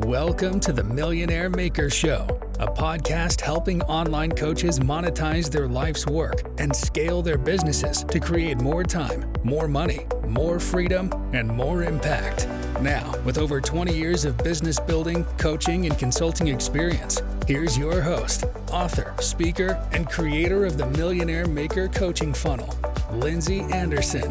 Welcome to the Millionaire Maker Show, a podcast helping online coaches monetize their life's work and scale their businesses to create more time, more money, more freedom, and more impact. Now, with over 20 years of business building, coaching, and consulting experience, here's your host, author, speaker, and creator of the Millionaire Maker coaching funnel, Lindsey Anderson.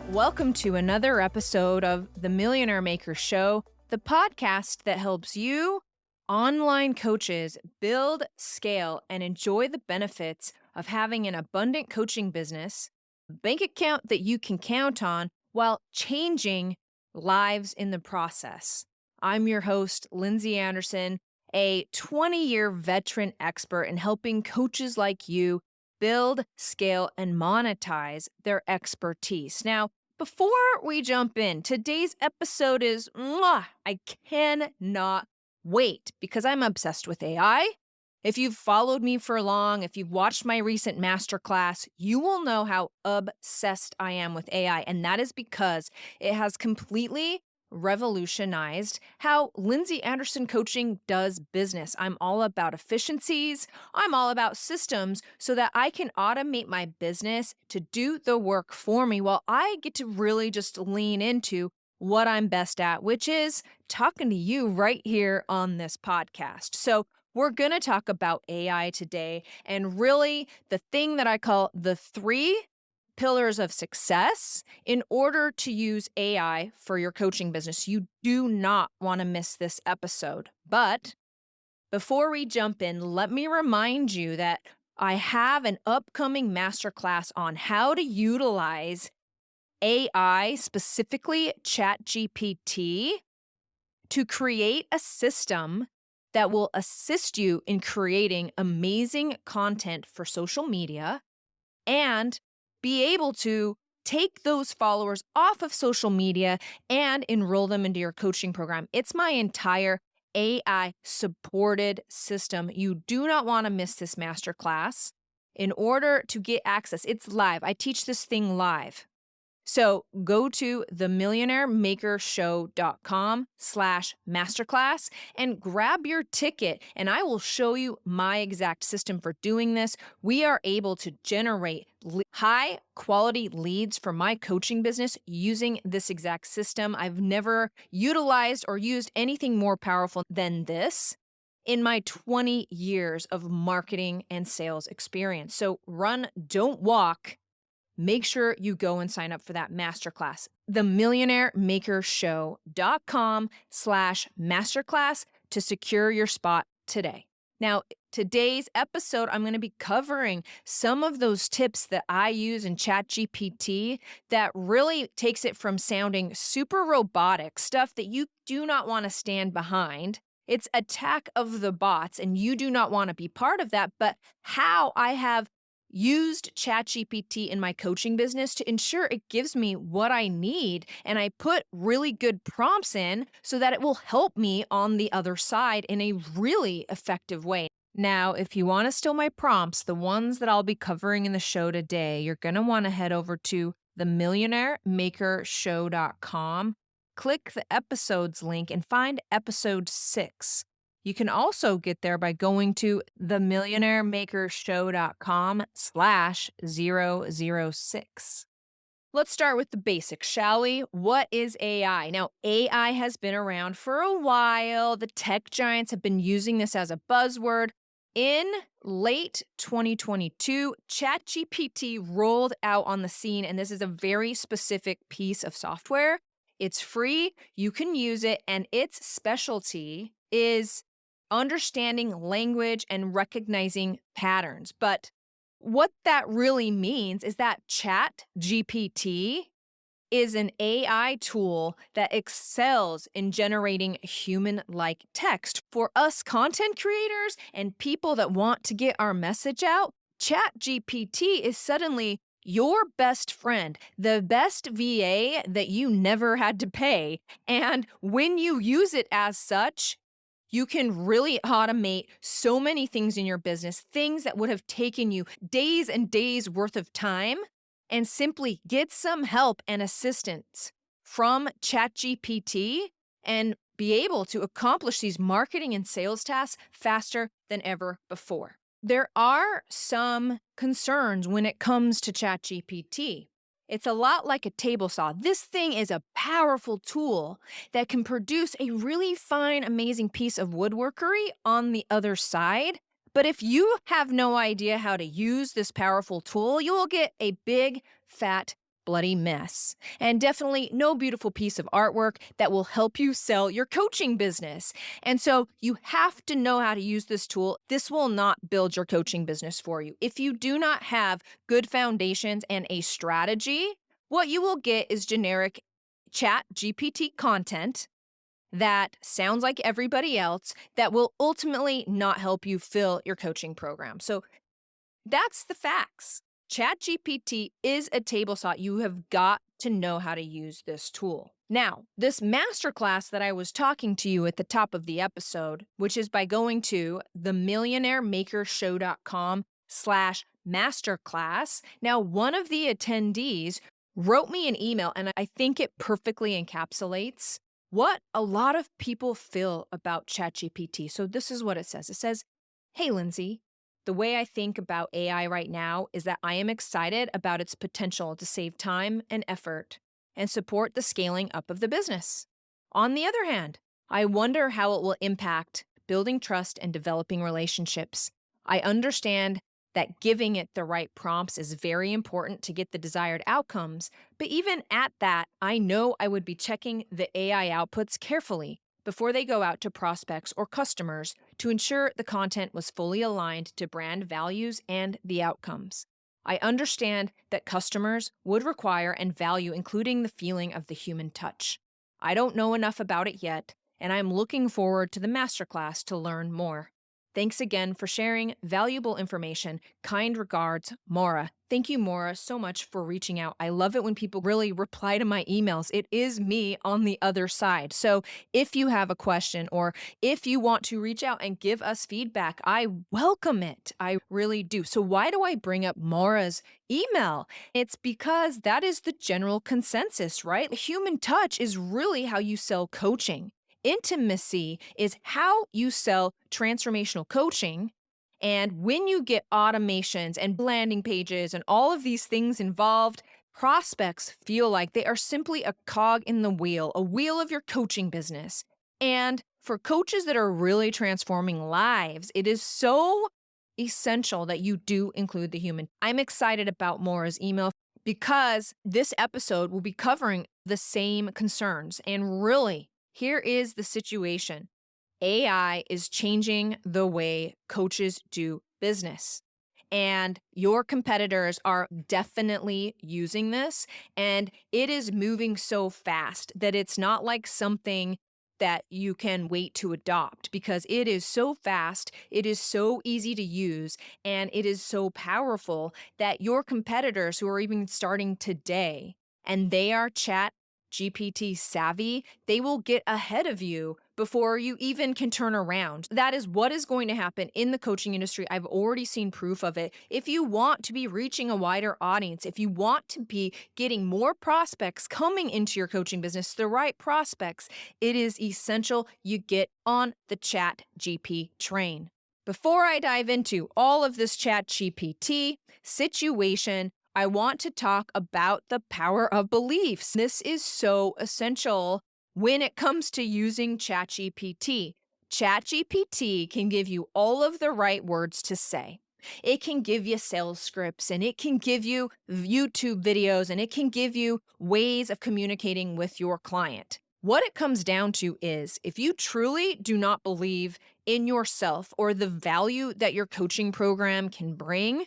Welcome to another episode of the Millionaire Maker Show, the podcast that helps you, online coaches, build, scale, and enjoy the benefits of having an abundant coaching business, a bank account that you can count on while changing lives in the process. I'm your host, Lindsey Anderson, a 20-year veteran expert in helping coaches like you build, scale, and monetize their expertise. Now, before we jump in, today's episode is, I cannot wait because I'm obsessed with AI. If you've followed me for long, if you've watched my recent masterclass, you will know how obsessed I am with AI. And that is because it has completely revolutionized how Lindsey Anderson coaching does business. I'm all about efficiencies. I'm all about systems so that I can automate my business to do the work for me while I get to really just lean into what I'm best at, which is talking to you right here on this podcast. So we're going to talk about AI today and really the thing that I call the 3 pillars of success in order to use AI for your coaching business. You do not want to miss this episode. But before we jump in, let me remind you that I have an upcoming masterclass on how to utilize AI, specifically ChatGPT, to create a system that will assist you in creating amazing content for social media and be able to take those followers off of social media and enroll them into your coaching program. It's my entire AI supported system. You do not want to miss this masterclass. In order to get access, it's live. I teach this thing live. So go to themillionairemakershow.com/masterclass and grab your ticket, and I will show you my exact system for doing this. We are able to generate high quality leads for my coaching business using this exact system. I've never utilized or used anything more powerful than this in my 20 years of marketing and sales experience. So run, don't walk. Make sure you go and sign up for that masterclass. themillionairemakershow.com/masterclass to secure your spot today. Now, today's episode, I'm going to be covering some of those tips that I use in ChatGPT that really takes it from sounding super robotic, stuff that you do not want to stand behind. It's attack of the bots, and you do not want to be part of that, but how I have used ChatGPT in my coaching business to ensure it gives me what I need, and I put really good prompts in so that it will help me on the other side in a really effective way. Now, if you want to steal my prompts, the ones that I'll be covering in the show today, you're going to want to head over to themillionairemakershow.com, click the episodes link, and find episode 6. You can also get there by going to themillionairemakershow.com/006. Let's start with the basics, shall we? What is AI? Now, AI has been around for a while. The tech giants have been using this as a buzzword. In late 2022, ChatGPT rolled out on the scene, and this is a very specific piece of software. It's free, you can use it, and its specialty is understanding language and recognizing patterns. But what that really means is that ChatGPT is an AI tool that excels in generating human-like text. For us content creators and people that want to get our message out, ChatGPT is suddenly your best friend, the best VA that you never had to pay. And when you use it as such, you can really automate so many things in your business, things that would have taken you days and days worth of time, and simply get some help and assistance from ChatGPT and be able to accomplish these marketing and sales tasks faster than ever before. There are some concerns when it comes to ChatGPT. It's a lot like a table saw. This thing is a powerful tool that can produce a really fine, amazing piece of woodworkery on the other side. But if you have no idea how to use this powerful tool, you will get a big, fat, bloody mess. And definitely no beautiful piece of artwork that will help you sell your coaching business. And so you have to know how to use this tool. This will not build your coaching business for you. If you do not have good foundations and a strategy, what you will get is generic Chat GPT content that sounds like everybody else that will ultimately not help you fill your coaching program. So that's the facts. ChatGPT is a table saw. You have got to know how to use this tool. Now, this masterclass that I was talking to you at the top of the episode, which is by going to themillionairemakershow.com/masterclass. Now, one of the attendees wrote me an email, and I think it perfectly encapsulates what a lot of people feel about ChatGPT. So this is what it says. It says, "Hey, Lindsey, the way I think about AI right now is that I am excited about its potential to save time and effort and support the scaling up of the business. On the other hand, I wonder how it will impact building trust and developing relationships. I understand that giving it the right prompts is very important to get the desired outcomes, but even at that, I know I would be checking the AI outputs carefully before they go out to prospects or customers to ensure the content was fully aligned to brand values and the outcomes. I understand that customers would require and value including the feeling of the human touch. I don't know enough about it yet, and I'm looking forward to the masterclass to learn more. Thanks again for sharing valuable information. Kind regards, Maura." Thank you, Maura, so much for reaching out. I love it when people really reply to my emails. It is me on the other side. So if you have a question or if you want to reach out and give us feedback, I welcome it. I really do. So why do I bring up Maura's email? It's because that is the general consensus, right? Human touch is really how you sell coaching. Intimacy is how you sell transformational coaching. And when you get automations and landing pages and all of these things involved, prospects feel like they are simply a cog in the wheel, a wheel of your coaching business. And for coaches that are really transforming lives, it is so essential that you do include the human. I'm excited about Maura's email because this episode will be covering the same concerns. And really, here is the situation. AI is changing the way coaches do business. And your competitors are definitely using this. And it is moving so fast that it's not like something that you can wait to adopt because it is so fast, it is so easy to use, and it is so powerful that your competitors who are even starting today and they are chat GPT savvy, they will get ahead of you before you even can turn around. That is what is going to happen in the coaching industry. I've already seen proof of it. If you want to be reaching a wider audience, if you want to be getting more prospects coming into your coaching business, the right prospects, it is essential you get on the Chat GP train. Before I dive into all of this Chat GPT situation, I want to talk about the power of beliefs. This is so essential when it comes to using ChatGPT. ChatGPT can give you all of the right words to say. It can give you sales scripts and it can give you YouTube videos and it can give you ways of communicating with your client. What it comes down to is if you truly do not believe in yourself or the value that your coaching program can bring,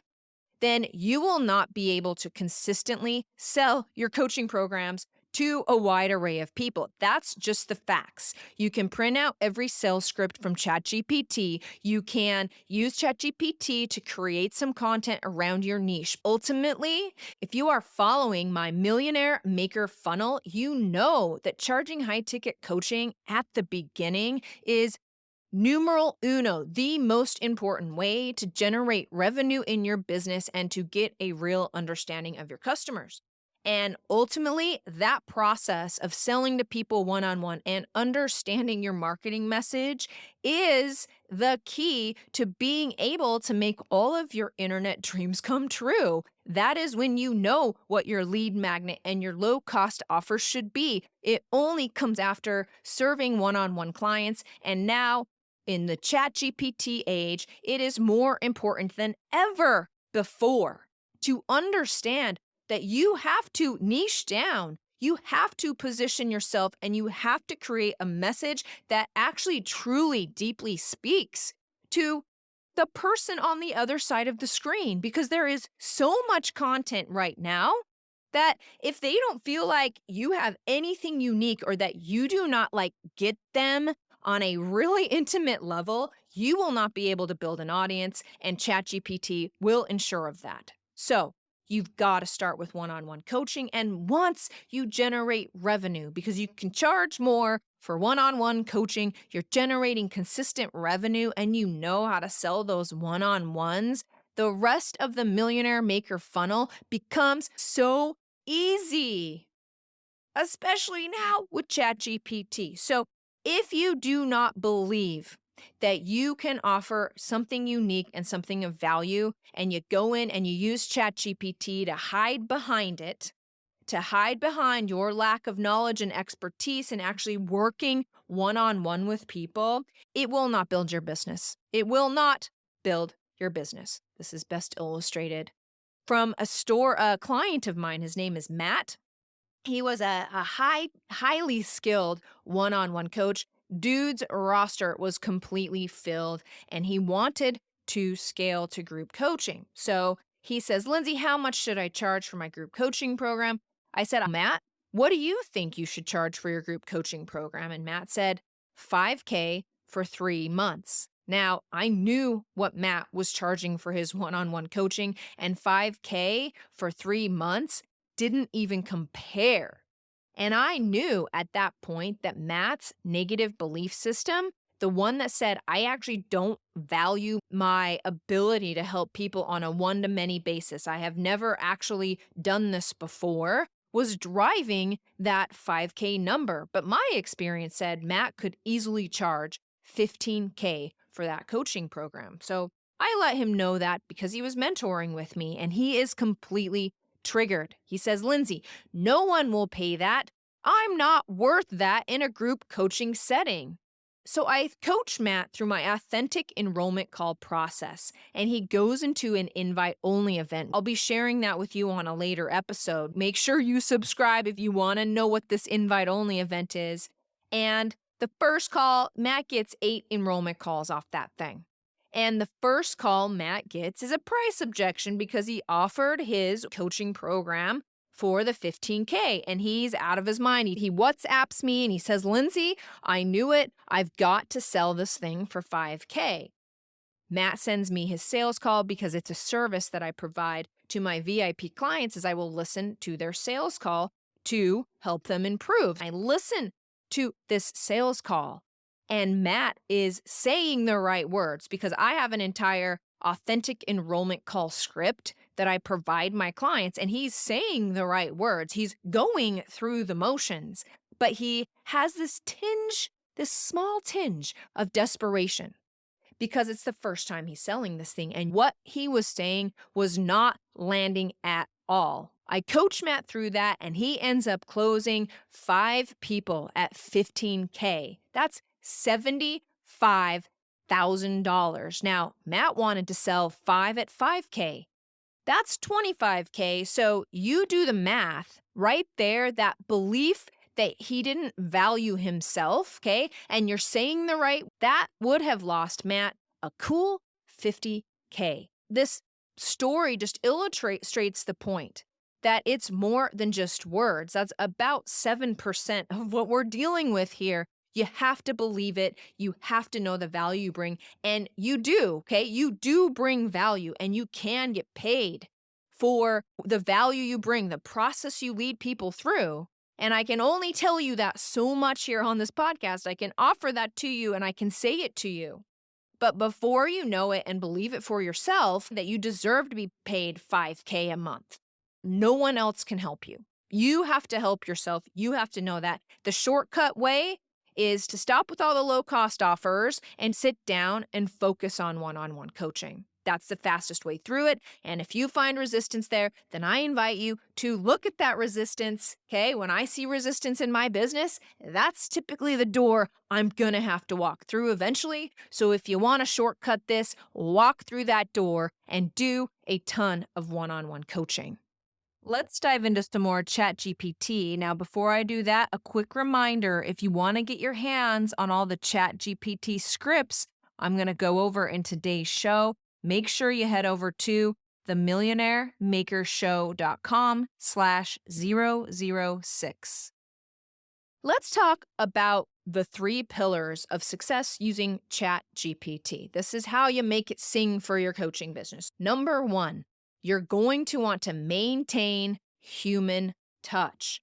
then you will not be able to consistently sell your coaching programs to a wide array of people. That's just the facts. You can print out every sales script from ChatGPT. You can use ChatGPT to create some content around your niche. Ultimately, if you are following my Millionaire Maker funnel, you know that charging high-ticket coaching at the beginning is numeral uno, the most important way to generate revenue in your business and to get a real understanding of your customers. And ultimately, that process of selling to people one-on-one and understanding your marketing message is the key to being able to make all of your internet dreams come true. That is when you know what your lead magnet and your low-cost offers should be. It only comes after serving one-on-one clients. And now, in the ChatGPT age, it is more important than ever before to understand that you have to niche down. You have to position yourself and you have to create a message that actually truly deeply speaks to the person on the other side of the screen, because there is so much content right now that if they don't feel like you have anything unique or that you do not like get them on a really intimate level, you will not be able to build an audience, and ChatGPT will ensure of that. So, you've got to start with one-on-one coaching. And once you generate revenue, because you can charge more for one-on-one coaching, you're generating consistent revenue and you know how to sell those one-on-ones, the rest of the Millionaire Maker funnel becomes so easy, especially now with ChatGPT. So if you do not believe that you can offer something unique and something of value, and you go in and you use ChatGPT to hide behind it, to hide behind your lack of knowledge and expertise and actually working one-on-one with people, it will not build your business. It will not build your business. This is best illustrated from a client of mine. His name is Matt. He was a highly skilled one-on-one coach. Dude's roster was completely filled, and he wanted to scale to group coaching. So he says, Lindsey, how much should I charge for my group coaching program? I said, Matt, what do you think you should charge for your group coaching program? And Matt said, $5K for 3 months. Now, I knew what Matt was charging for his one-on-one coaching, and $5K for 3 months didn't even compare. And I knew at that point that Matt's negative belief system, the one that said, I actually don't value my ability to help people on a one-to-many basis, I have never actually done this before, was driving that 5K number. But my experience said Matt could easily charge $15K for that coaching program. So I let him know that because he was mentoring with me, and he is completely triggered. He says, Lindsey, no one will pay that. I'm not worth that in a group coaching setting. So I coach Matt through my authentic enrollment call process, and he goes into an invite-only event. I'll be sharing that with you on a later episode. Make sure you subscribe if you want to know what this invite-only event is. And the first call, Matt gets 8 enrollment calls off that thing. And the first call Matt gets is a price objection because he offered his coaching program for the $15K, and he's out of his mind. He WhatsApps me and he says, Lindsey, I knew it. I've got to sell this thing for $5K. Matt sends me his sales call because it's a service that I provide to my VIP clients, as I will listen to their sales call to help them improve. I listen to this sales call, and Matt is saying the right words because I have an entire authentic enrollment call script that I provide my clients, and he's saying the right words. He's going through the motions, but he has this small tinge of desperation because it's the first time he's selling this thing. And what he was saying was not landing at all. I coach Matt through that, and he ends up closing 5 people at $15K. That's $75,000. Now, Matt wanted to sell 5 at $5K. That's $25K. So you do the math right there, that belief that he didn't value himself, okay? And you're saying the right, that would have lost Matt a cool $50K. This story just illustrates the point that it's more than just words. That's about 7% of what we're dealing with here. You have to believe it. You have to know the value you bring. And you do, okay? You do bring value, and you can get paid for the value you bring, the process you lead people through. And I can only tell you that so much here on this podcast. I can offer that to you and I can say it to you. But before you know it and believe it for yourself that you deserve to be paid $5K a month, no one else can help you. You have to help yourself. You have to know that. The shortcut way is to stop with all the low-cost offers and sit down and focus on one-on-one coaching. That's the fastest way through it. And if you find resistance there, then I invite you to look at that resistance. Okay. When I see resistance in my business, that's typically the door I'm going to have to walk through eventually. So if you want to shortcut this, walk through that door and do a ton of one-on-one coaching. Let's dive into some more ChatGPT. Now, before I do that, a quick reminder, if you want to get your hands on all the ChatGPT scripts I'm going to go over in today's show, make sure you head over to themillionairemakershow.com/006. Let's talk about the 3 pillars of success using ChatGPT. This is how you make it sing for your coaching business. Number 1, you're going to want to maintain human touch.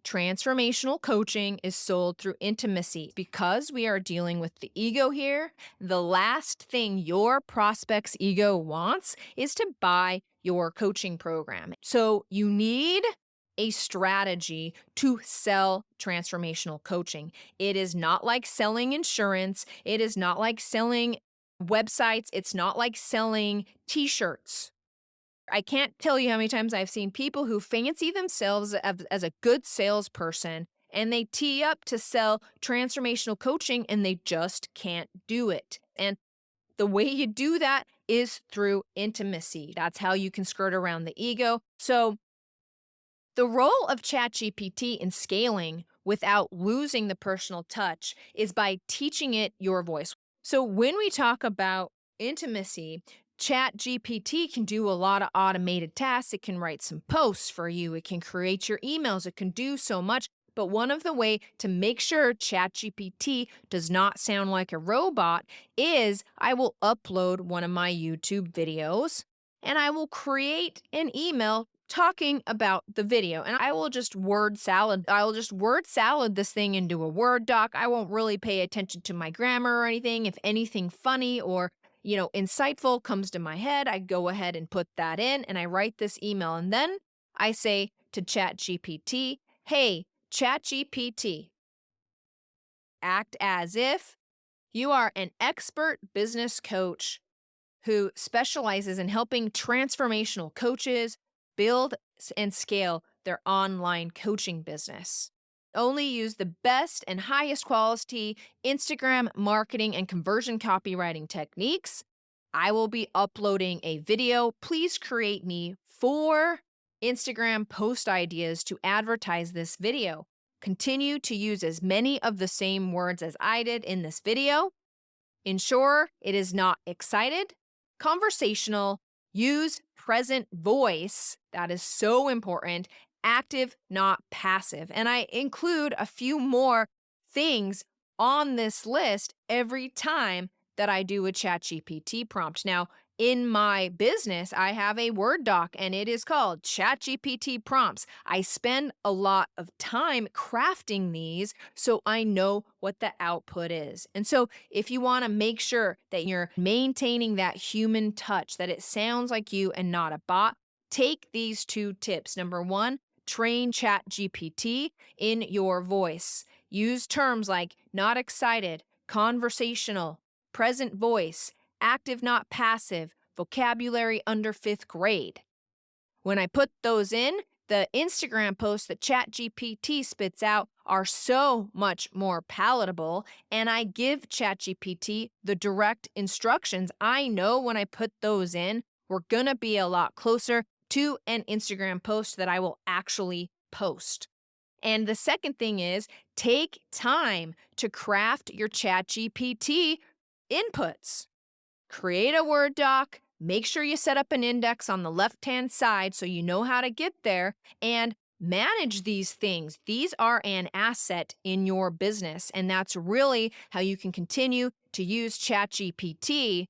Transformational coaching is sold through intimacy. Because we are dealing with the ego here, the last thing your prospect's ego wants is to buy your coaching program. So you need a strategy to sell transformational coaching. It is not like selling insurance. It is not like selling websites. It's not like selling t-shirts. I can't tell you how many times I've seen people who fancy themselves as a good salesperson and they tee up to sell transformational coaching and they just can't do it. And the way you do that is through intimacy. That's how you can skirt around the ego. So the role of ChatGPT in scaling without losing the personal touch is by teaching it your voice. So when we talk about intimacy, ChatGPT can do a lot of automated tasks. It can write some posts for you. It can create your emails. It can do so much. But one of the ways to make sure ChatGPT does not sound like a robot is I will upload one of my YouTube videos and I will create an email talking about the video. And I will just word salad. I'll just word salad this thing into a Word doc. I won't really pay attention to my grammar or anything. If anything funny or insightful comes to my head, I go ahead and put that in and I write this email. And then I say to ChatGPT, hey, ChatGPT, act as if you are an expert business coach who specializes in helping transformational coaches build and scale their online coaching business. Only use the best and highest quality Instagram marketing and conversion copywriting techniques. I will be uploading a video. Please create me 4 Instagram post ideas to advertise this video. Continue to use as many of the same words as I did in this video. Ensure it is not excited, conversational, use present voice. That is so important. Active, not passive. And I include a few more things on this list every time that I do a ChatGPT prompt. Now, in my business, I have a Word doc and it is called ChatGPT prompts. I spend a lot of time crafting these so I know what the output is. And so if you want to make sure that you're maintaining that human touch, that it sounds like you and not a bot, take these 2 tips. Number 1, train ChatGPT in your voice. Use terms like not excited, conversational, present voice, active, not passive, vocabulary under 5th grade. When I put those in, the Instagram posts that ChatGPT spits out are so much more palatable, and I give ChatGPT the direct instructions. I know when I put those in, we're gonna be a lot closer to an Instagram post that I will actually post. And the second thing is take time to craft your ChatGPT inputs. Create a Word doc, make sure you set up an index on the left-hand side so you know how to get there, and manage these things. These are an asset in your business, and that's really how you can continue to use ChatGPT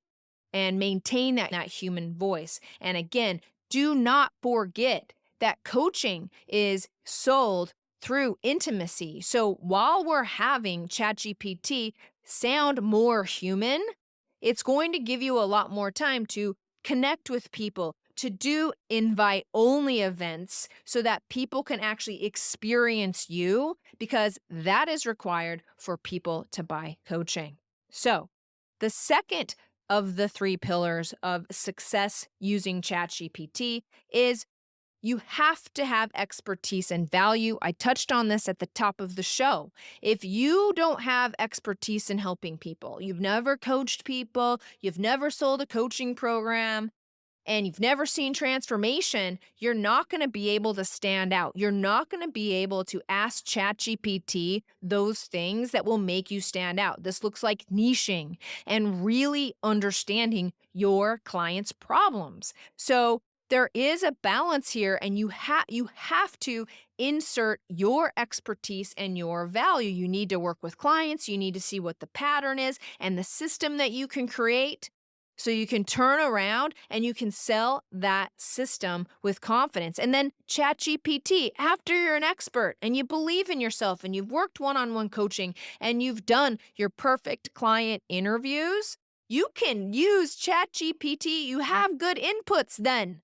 and maintain that human voice. And again, do not forget that coaching is sold through intimacy. So while we're having ChatGPT sound more human, it's going to give you a lot more time to connect with people, to do invite-only events so that people can actually experience you, because that is required for people to buy coaching. So, the second of the 3 pillars of success using ChatGPT is you have to have expertise and value. I touched on this at the top of the show. If you don't have expertise in helping people, you've never coached people, you've never sold a coaching program, and you've never seen transformation, you're not going to be able to stand out. You're not going to be able to ask ChatGPT those things that will make you stand out. This looks like niching and really understanding your client's problems. So there is a balance here, and you have to insert your expertise and your value. You need to work with clients. You need to see what the pattern is and the system that you can create, so you can turn around and you can sell that system with confidence. And then ChatGPT, after you're an expert and you believe in yourself and you've worked one-on-one coaching and you've done your perfect client interviews, you can use ChatGPT. You have good inputs then.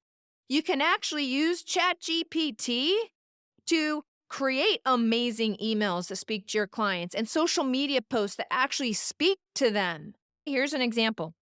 You can actually use ChatGPT to create amazing emails that speak to your clients and social media posts that actually speak to them. Here's an example.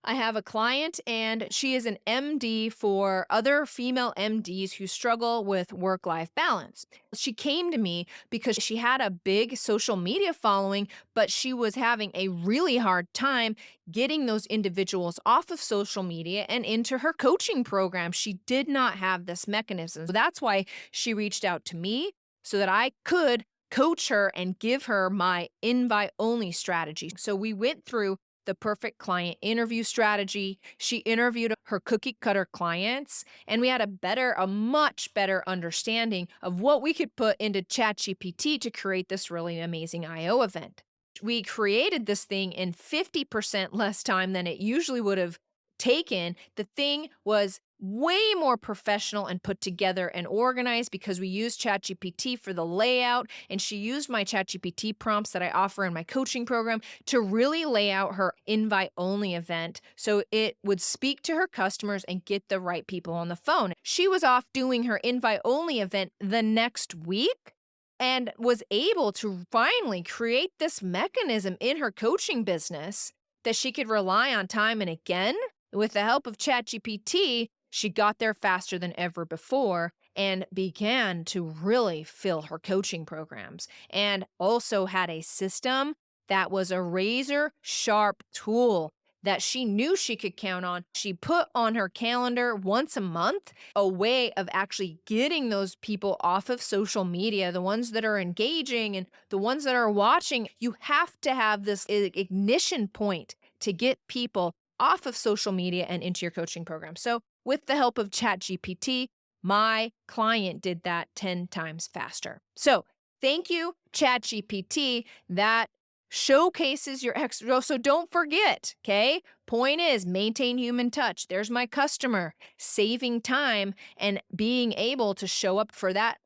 I have a client, and she is an MD for other female MDs who struggle with work-life balance. She came to me because she had a big social media following, but she was having a really hard time getting those individuals off of social media and into her coaching program. She did not have this mechanism. So that's why she reached out to me, so that I could coach her and give her my invite-only strategy. So we went through the perfect client interview strategy. She interviewed her cookie cutter clients, and we had a much better understanding of what we could put into ChatGPT to create this really amazing IO event. We created this thing in 50% less time than it usually would have taken. The thing was way more professional and put together and organized because we used ChatGPT for the layout, and she used my ChatGPT prompts that I offer in my coaching program to really lay out her invite-only event so it would speak to her customers and get the right people on the phone. She was off doing her invite-only event the next week and was able to finally create this mechanism in her coaching business that she could rely on time and again. With the help of ChatGPT, she got there faster than ever before and began to really fill her coaching programs, and also had a system that was a razor sharp tool that she knew she could count on. She put on her calendar once a month a way of actually getting those people off of social media, the ones that are engaging and the ones that are watching. You have to have this ignition point to get people off of social media and into your coaching program. So with the help of ChatGPT, my client did that 10 times faster. So thank you, ChatGPT. That showcases your so don't forget, okay? Point is, maintain human touch. There's my customer, saving time and being able to show up for that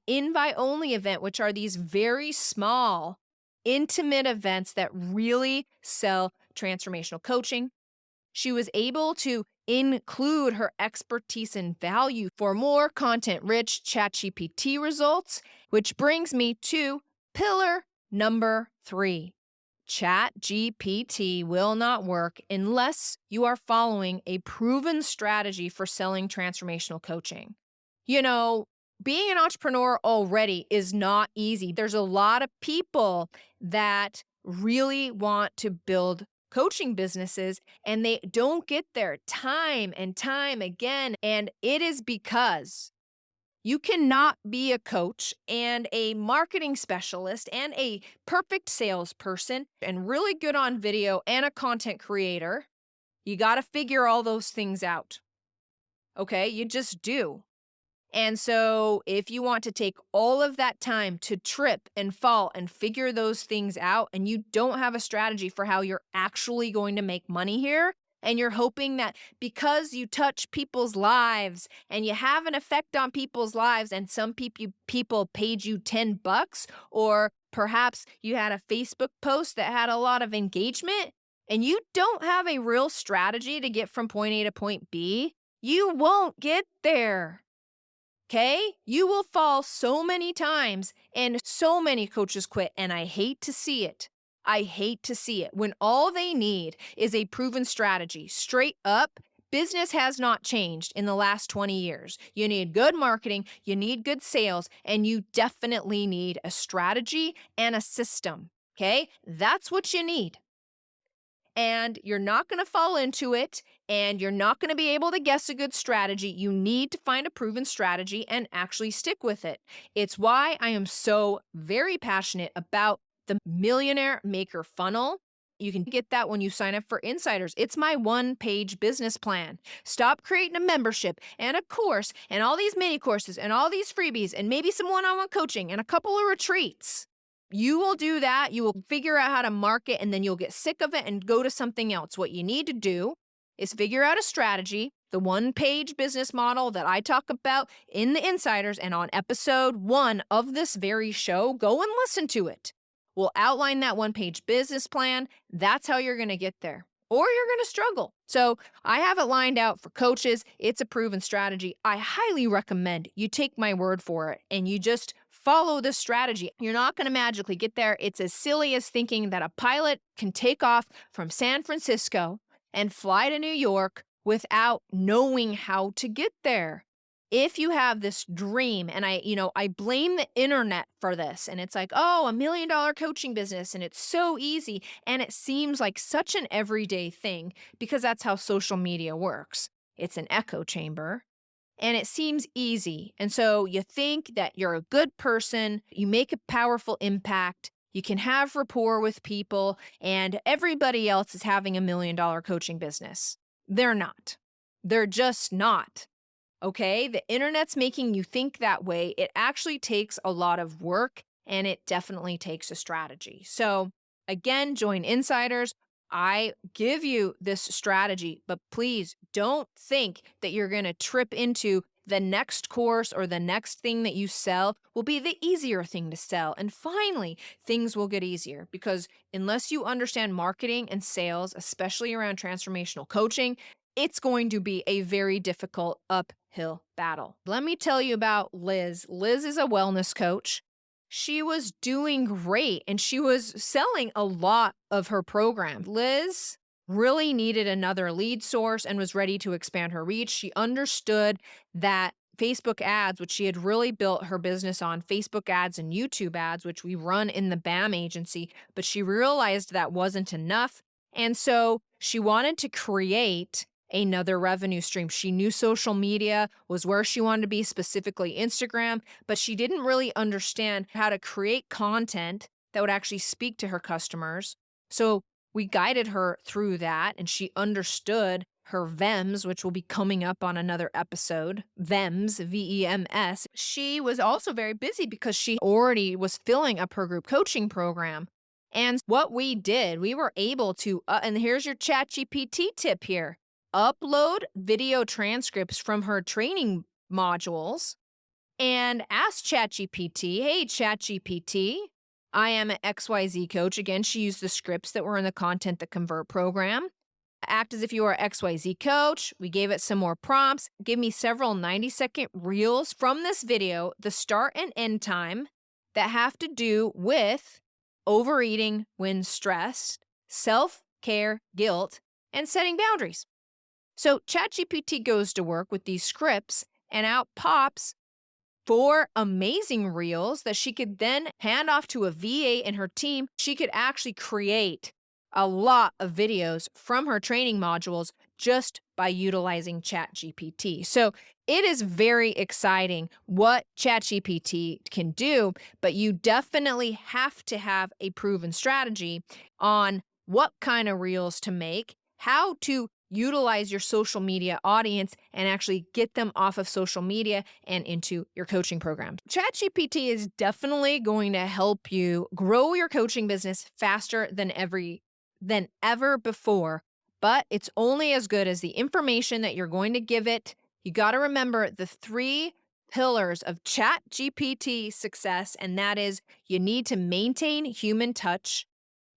invite-only event, which are these very small, intimate events that really sell transformational coaching. She was able to include her expertise and value for more content-rich ChatGPT results, which brings me to pillar number 3. ChatGPT will not work unless you are following a proven strategy for selling transformational coaching. You know, being an entrepreneur already is not easy. There's a lot of people that really want to build coaching businesses, and they don't get there time and time again. And it is because you cannot be a coach and a marketing specialist and a perfect salesperson and really good on video and a content creator. You got to figure all those things out. Okay, you just do. And so if you want to take all of that time to trip and fall and figure those things out, and you don't have a strategy for how you're actually going to make money here, and you're hoping that because you touch people's lives and you have an effect on people's lives, and some people paid you $10, or perhaps you had a Facebook post that had a lot of engagement, and you don't have a real strategy to get from point A to point B, you won't get there. Okay? You will fall so many times and so many coaches quit, and I hate to see it. I hate to see it when all they need is a proven strategy. Straight up, business has not changed in the last 20 years. You need good marketing, you need good sales, and you definitely need a strategy and a system. Okay? That's what you need. And you're not going to fall into it, and you're not going to be able to guess a good strategy. You need to find a proven strategy and actually stick with it. It's why I am so very passionate about the Millionaire Maker funnel. You can get that when you sign up for Insiders. It's my one-page business plan. Stop creating a membership and a course and all these mini courses and all these freebies and maybe some one-on-one coaching and a couple of retreats. You will do that. You will figure out how to market, and then you'll get sick of it and go to something else. What you need to do is figure out a strategy, the one-page business model that I talk about in the Insiders and on episode 1 of this very show. Go and listen to it. We'll outline that one-page business plan. That's how you're going to get there. Or you're going to struggle. So I have it lined out for coaches. It's a proven strategy. I highly recommend you take my word for it and you just follow this strategy. You're not going to magically get there. It's as silly as thinking that a pilot can take off from San Francisco and fly to New York without knowing how to get there. If you have this dream, and I blame the internet for this, and it's like, oh, $1 million coaching business, and it's so easy, and it seems like such an everyday thing because that's how social media works. It's an echo chamber, and it seems easy. And so you think that you're a good person, you make a powerful impact, you can have rapport with people, and everybody else is having $1 million coaching business. They're not. They're just not. Okay, the internet's making you think that way. It actually takes a lot of work, and it definitely takes a strategy. So again, join Insiders. I give you this strategy, but please don't think that you're going to trip into the next course or the next thing that you sell will be the easier thing to sell. And finally, things will get easier because unless you understand marketing and sales, especially around transformational coaching, it's going to be a very difficult uphill battle. Let me tell you about Liz. Liz is a wellness coach. She was doing great and she was selling a lot of her program. Liz really needed another lead source and was ready to expand her reach. She understood that Facebook ads, which she had really built her business on, Facebook ads and YouTube ads, which we run in the BAM agency, but she realized that wasn't enough. And so she wanted to create another revenue stream. She knew social media was where she wanted to be, specifically Instagram, but she didn't really understand how to create content that would actually speak to her customers. So we guided her through that, and she understood her VEMS, which will be coming up on another episode. VEMS, VEMS. She was also very busy because she already was filling up her group coaching program. And what we did, we were able to, and here's your ChatGPT tip here, upload video transcripts from her training modules and ask ChatGPT, hey, ChatGPT, I am an XYZ coach. Again, she used the scripts that were in the Content That Convert program. Act as if you are an XYZ coach. We gave it some more prompts. Give me several 90-second reels from this video, the start and end time, that have to do with overeating when stressed, self-care, guilt, and setting boundaries. So ChatGPT goes to work with these scripts, and out pops 4 amazing reels that she could then hand off to a VA and her team. She could actually create a lot of videos from her training modules just by utilizing ChatGPT. So it is very exciting what ChatGPT can do, but you definitely have to have a proven strategy on what kind of reels to make, how to utilize your social media audience and actually get them off of social media and into your coaching program. ChatGPT is definitely going to help you grow your coaching business faster than ever before, but it's only as good as the information that you're going to give it. You got to remember the 3 pillars of ChatGPT success, and that is you need to maintain human touch,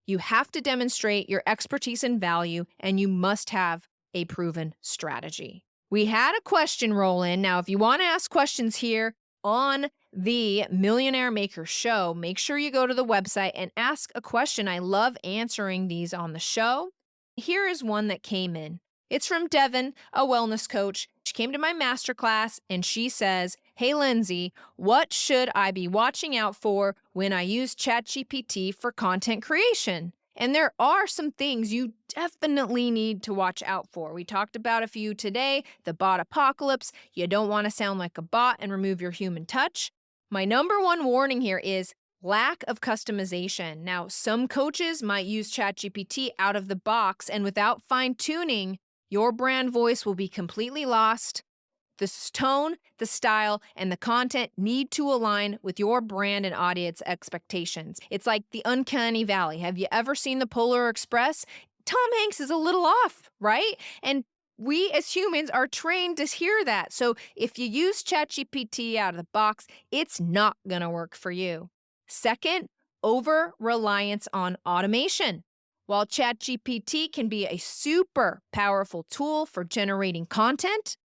you have to demonstrate your expertise and value, and you must have a proven strategy. We had a question roll in. Now, if you want to ask questions here on the Millionaire Maker Show, make sure you go to the website and ask a question. I love answering these on the show. Here is one that came in. It's from Devin, a wellness coach. She came to my masterclass and she says, "Hey, Lindsey, what should I be watching out for when I use ChatGPT for content creation?" And there are some things you definitely need to watch out for. We talked about a few today. The bot apocalypse. You don't want to sound like a bot and remove your human touch. My number one warning here is lack of customization. Now, some coaches might use ChatGPT out of the box, and without fine-tuning, your brand voice will be completely lost. The tone, the style, and the content need to align with your brand and audience expectations. It's like the uncanny valley. Have you ever seen the Polar Express? Tom Hanks is a little off, right? And we as humans are trained to hear that. So if you use ChatGPT out of the box, it's not going to work for you. Second, over-reliance on automation. While ChatGPT can be a super powerful tool for generating content,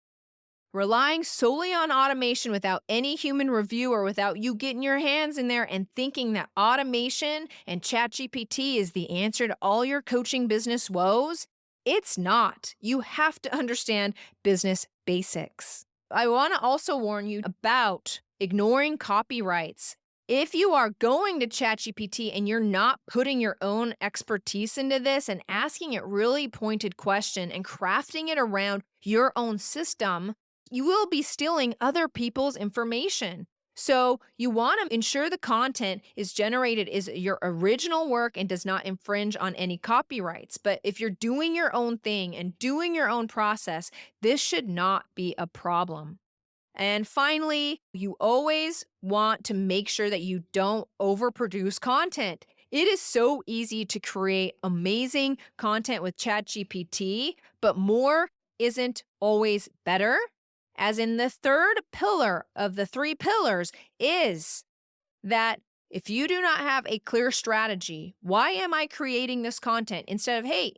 relying solely on automation without any human review or without you getting your hands in there and thinking that automation and ChatGPT is the answer to all your coaching business woes, it's not. You have to understand business basics. I want to also warn you about ignoring copyrights. If you are going to ChatGPT and you're not putting your own expertise into this and asking it really pointed questions and crafting it around your own system, you will be stealing other people's information. So you want to ensure the content is generated is your original work and does not infringe on any copyrights. But if you're doing your own thing and doing your own process, this should not be a problem. And finally, you always want to make sure that you don't overproduce content. It is so easy to create amazing content with ChatGPT, but more isn't always better. As in the third pillar of the three pillars is that if you do not have a clear strategy, why am I creating this content? Instead of, hey,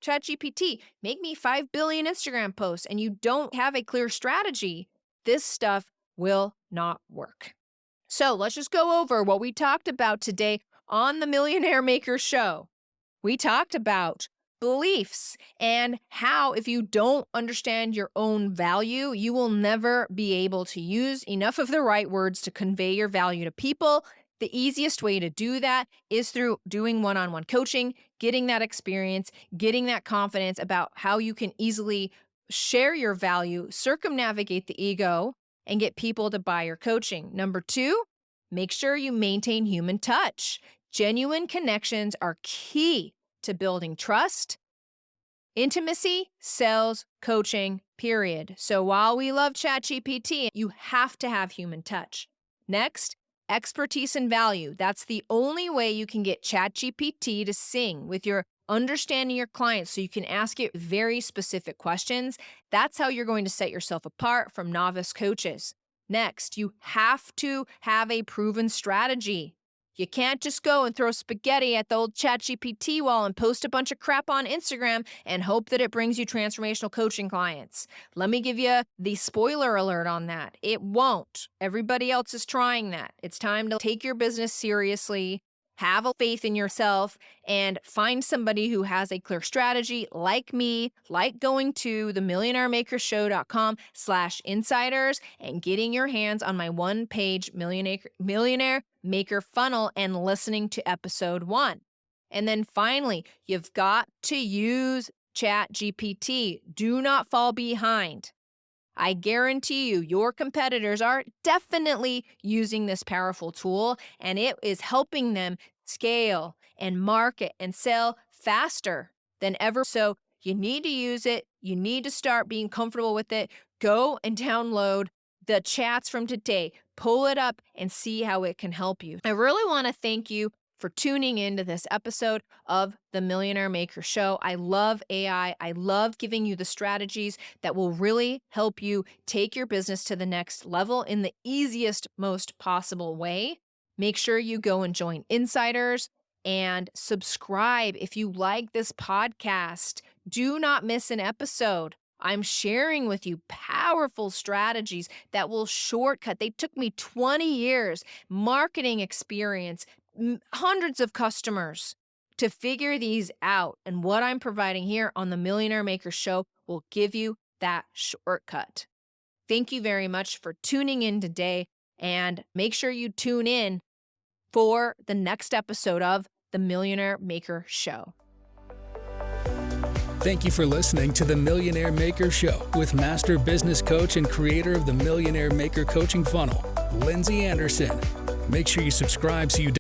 ChatGPT, make me 5 billion Instagram posts, and you don't have a clear strategy, this stuff will not work. So let's just go over what we talked about today on the Millionaire Maker Show. We talked about beliefs and how if you don't understand your own value, you will never be able to use enough of the right words to convey your value to people. The easiest way to do that is through doing one-on-one coaching, getting that experience, getting that confidence about how you can easily share your value, circumnavigate the ego, and get people to buy your coaching. Number 2, make sure you maintain human touch. Genuine connections are key to building trust, intimacy, sales, coaching, period. So while we love ChatGPT, you have to have human touch. Next, expertise and value. That's the only way you can get ChatGPT to sing with your understanding your clients so you can ask it very specific questions. That's how you're going to set yourself apart from novice coaches. Next, you have to have a proven strategy. You can't just go and throw spaghetti at the old ChatGPT wall and post a bunch of crap on Instagram and hope that it brings you transformational coaching clients. Let me give you the spoiler alert on that. It won't. Everybody else is trying that. It's time to take your business seriously, have a faith in yourself, and find somebody who has a clear strategy like me, like going to themillionairemakershow.com/insiders and getting your hands on my one-page Millionaire Maker funnel and listening to episode 1. And then finally, you've got to use ChatGPT. Do not fall behind. I guarantee you, your competitors are definitely using this powerful tool, and it is helping them scale and market and sell faster than ever. So you need to use it. You need to start being comfortable with it. Go and download the chats from today. Pull it up and see how it can help you. I really want to thank you for tuning into this episode of the Millionaire Maker Show. I love AI. I love giving you the strategies that will really help you take your business to the next level in the easiest, most possible way. Make sure you go and join Insiders and subscribe if you like this podcast. Do not miss an episode. I'm sharing with you powerful strategies that will shortcut. They took me 20 years, marketing experience, hundreds of customers to figure these out. And what I'm providing here on the Millionaire Maker Show will give you that shortcut. Thank you very much for tuning in today, and make sure you tune in for the next episode of the Millionaire Maker Show. Thank you for listening to the Millionaire Maker Show with master business coach and creator of the Millionaire Maker coaching funnel, Lindsey Anderson. Make sure you subscribe so you